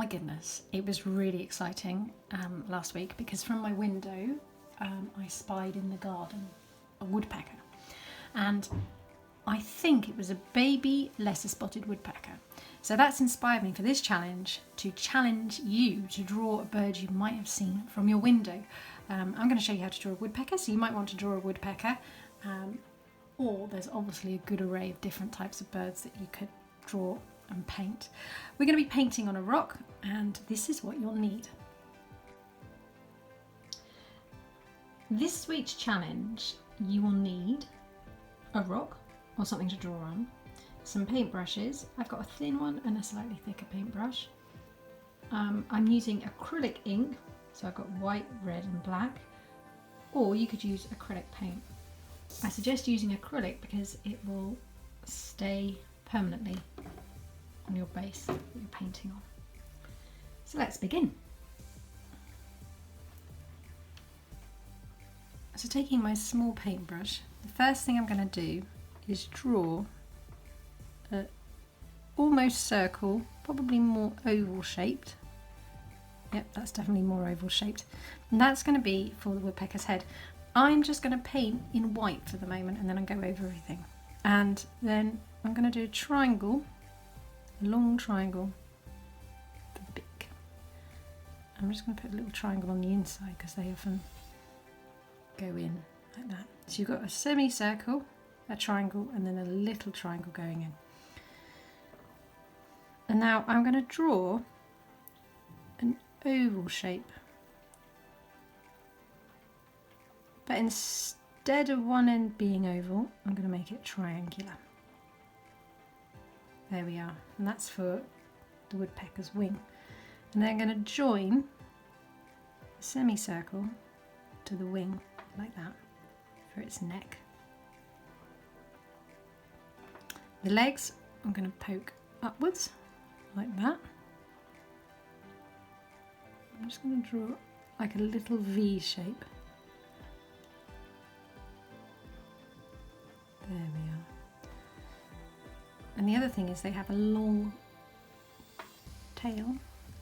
goodness, it was really exciting last week because from my window I spied in the garden a woodpecker, and I think it was a baby lesser spotted woodpecker. So that's inspired me for this challenge to challenge you to draw a bird you might have seen from your window. I'm going to show you how to draw a woodpecker, so you might want to draw a woodpecker, or there's obviously a good array of different types of birds that you could draw and paint. We're going to be painting on a rock, and this is what you'll need. This week's challenge, you will need a rock or something to draw on, some paintbrushes. I've got a thin one and a slightly thicker paintbrush. I'm using acrylic ink, so I've got white, red and black, or you could use acrylic paint. I suggest using acrylic because it will stay permanently on your base that you're painting on. So let's begin. So taking my small paintbrush, the first thing I'm going to do is draw a almost circle, probably more oval shaped. Yep, that's definitely more oval shaped. And that's going to be for the woodpecker's head. I'm just going to paint in white for the moment, and then I'll go over everything. And then I'm going to do a triangle, a long triangle for the beak. I'm just going to put a little triangle on the inside because they often go in like that. So you've got a semicircle, a triangle, and then a little triangle going in. And now I'm going to draw an oval shape, but instead of one end being oval, I'm going to make it triangular. There we are, and that's for the woodpecker's wing. And then I'm going to join a semicircle to the wing like that for its neck. The legs I'm going to poke upwards like that. I'm just going to draw like a little V shape. There we are. And the other thing is they have a long tail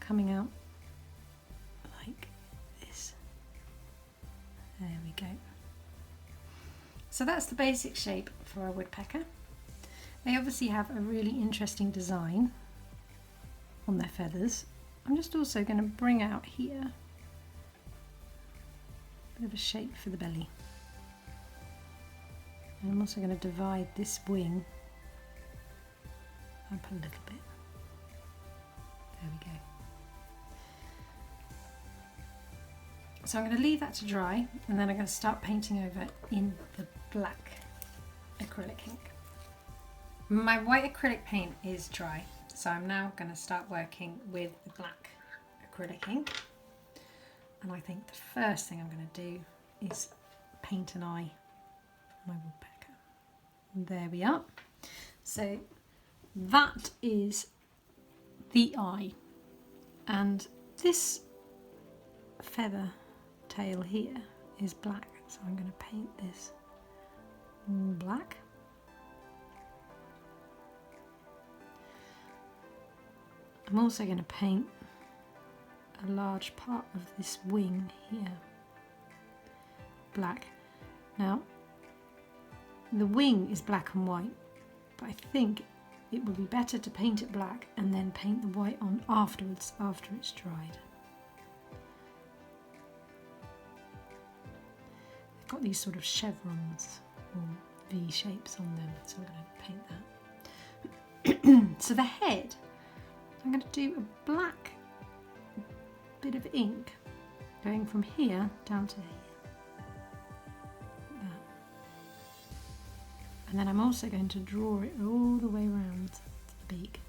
coming out like this. There we go. So that's the basic shape for a woodpecker. They obviously have a really interesting design on their feathers. I'm just also going to bring out here a bit of a shape for the belly. And I'm also going to divide this wing up a little bit. There we go. So I'm going to leave that to dry, and then I'm going to start painting over in the black acrylic ink. My white acrylic paint is dry, so I'm now going to start working with the black acrylic ink. And I think the first thing I'm going to do is paint an eye for my woodpecker. And there we are. So that is the eye, and this feather tail here is black, so I'm going to paint this black. I'm also going to paint a large part of this wing here black. Now the wing is black and white, but I think it would be better to paint it black and then paint the white on afterwards after it's dried. They've got these sort of chevrons or V shapes on them, so I'm going to paint that. So the head, I'm going to do a black bit of ink going from here down to here. Like that. And then I'm also going to draw it all the way around the beak.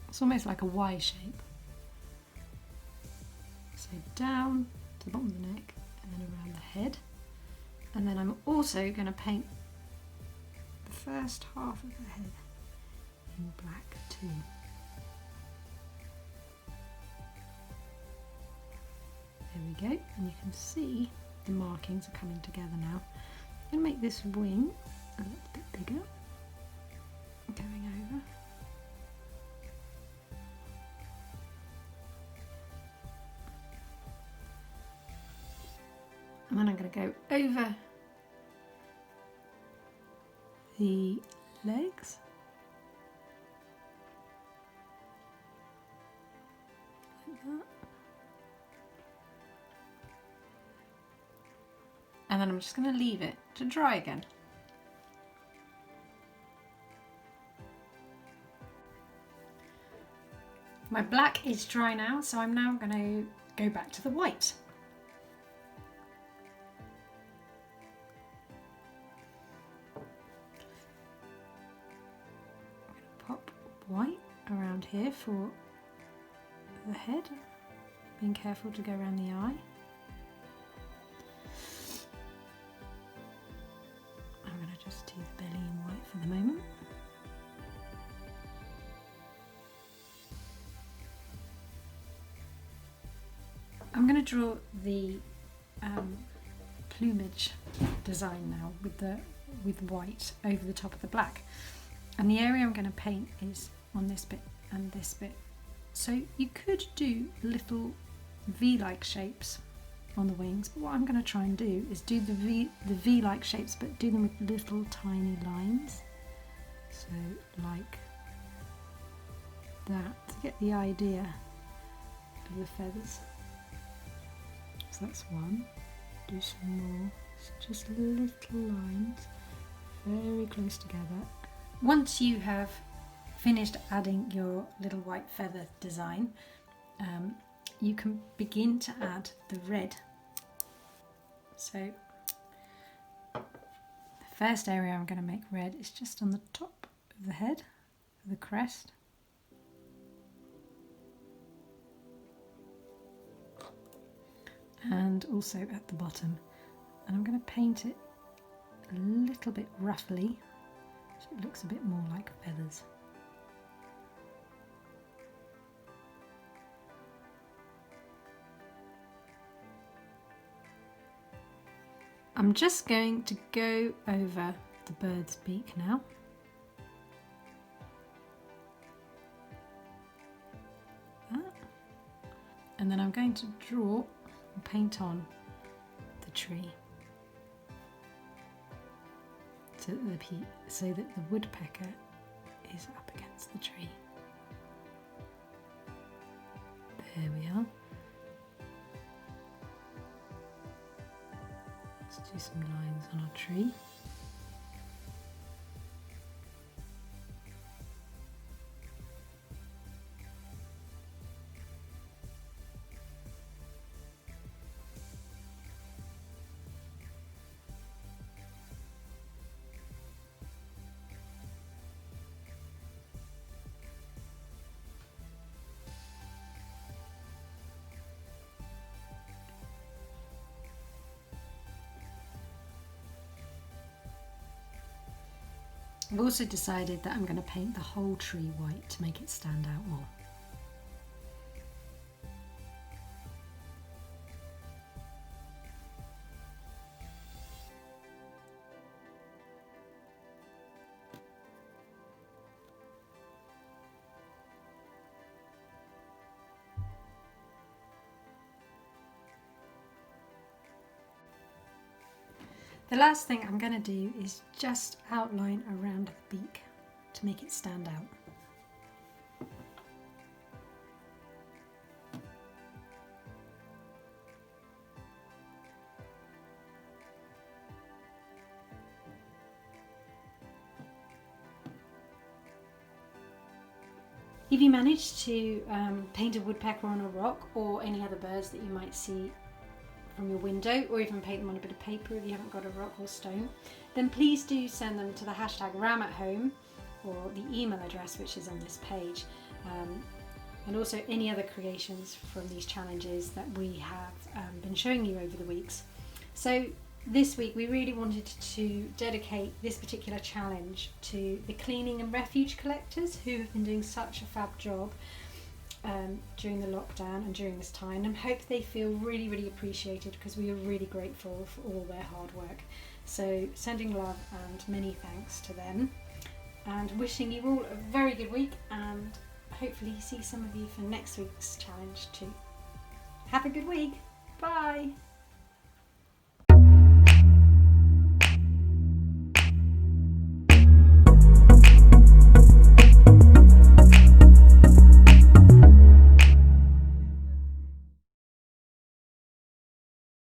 It's almost like a Y shape. So down to the bottom of the neck and then around the head. And then I'm also going to paint the first half of the head in black too. There we go, and you can see the markings are coming together now. I'm going to make this wing a little bit bigger, going over. And then I'm going to go over the legs. Like that. And then I'm just going to leave it to dry again. My black is dry now, so I'm now going to go back to the white. Pop white around here for the head, being careful to go around the eye. I'm going to just do the belly in white for the moment. I'm going to draw the plumage design now with white over the top of the black, and the area I'm going to paint is on this bit and this bit. So you could do little V-like shapes on the wings, but what I'm going to try and do is do the V-like shapes, but do them with little tiny lines. So like that, to get the idea of the feathers. So that's one. Do some more. So just little lines, very close together. Once you have finished adding your little white feather design, you can begin to add the red. So the first area I'm going to make red is just on the top of the head, the crest. And also at the bottom, and I'm going to paint it a little bit roughly so it looks a bit more like feathers. I'm just going to go over the bird's beak now. And then I'm going to draw and paint on the tree so that the woodpecker is up against the tree. There we are. Let's do some lines on our tree. I've also decided that I'm going to paint the whole tree white to make it stand out more. The last thing I'm going to do is just outline around the beak to make it stand out. If you manage to paint a woodpecker on a rock or any other birds that you might see from your window, or even paint them on a bit of paper if you haven't got a rock or stone, then please do send them to the hashtag #RamAtHome or the email address which is on this page, and also any other creations from these challenges that we have been showing you over the weeks. So this week we really wanted to dedicate this particular challenge to the cleaning and refuge collectors who have been doing such a fab job during the lockdown and during this time, and hope they feel really appreciated, because we are really grateful for all their hard work. So sending love and many thanks to them, and wishing you all a very good week, and hopefully see some of you for next week's challenge too. Have a good week. Bye.